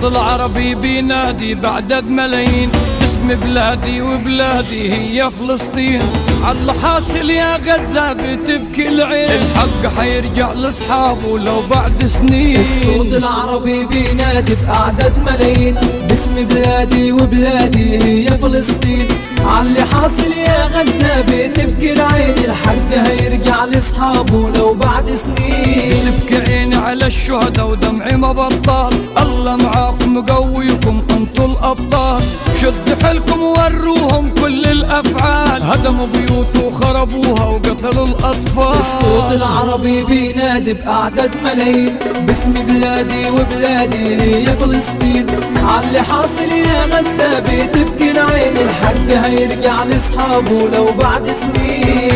الصوت العربي بينادي بعدد ملايين، اسم بلادي وبلادي هي فلسطين. عاللي حاصل يا غزة بتبكي العين، الحق حيرجع لاصحابه لو بعد سنين. الصوت العربي بينادي بأعداد ملايين، باسم بلادي وبلادي هي فلسطين. عاللي حاصل يا غزة بتبكي العين، الحق هيرجع لاصحابه لو بعد سنين. بتبكي عيني على الشهداء ودمعي ما بطال، الله معاكم وقويكم انتوا الابطال. شدوا حيلكم ووروهم كل الافعال، هدموا بيوت وخربوها وقتلوا الاطفال. الصوت العربي بينادي بأعداد ملايين، باسم بلادي وبلادي هي فلسطين. عاللي حاصل يا غزة بتبكي العين، الحق هيرجع لاصحابه لو بعد سنين.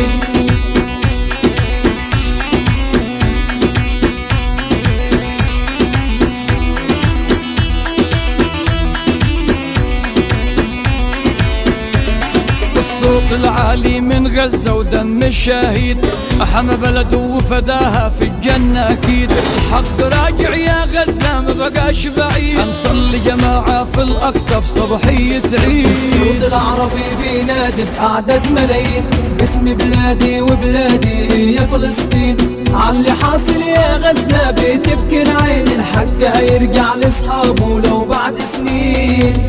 الصوت العالي من غزة ودم الشهيد، أحمى بلده وفداها في الجنة أكيد. الحق راجع يا غزة ما بقاش بعيد، هنصلي جماعة في الأقصى في صباحية عيد. الصوت العربي بينادي بأعداد ملايين، باسم بلادي وبلادي هي فلسطين. عاللي حاصل يا غزة بتبكي العين، الحق هيرجع لاصحابه لو بعد سنين.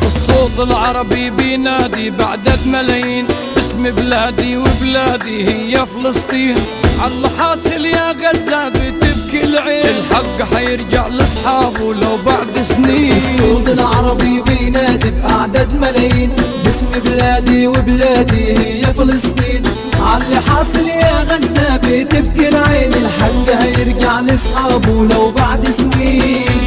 الصوت العربي بينادي بعدد ملايين، اسم بلادي وبلادي هي فلسطين. عاللي حاصل يا غزة بتبكي العين، الحق حيرجع لاصحابه لو بعد سنين. الصوت العربي بينادي بأعداد ملايين، باسم بلادي وبلادي هي فلسطين. عاللي حاصل يا غزة بتبكي العين، الحق هيرجع لاصحابه لو بعد سنين.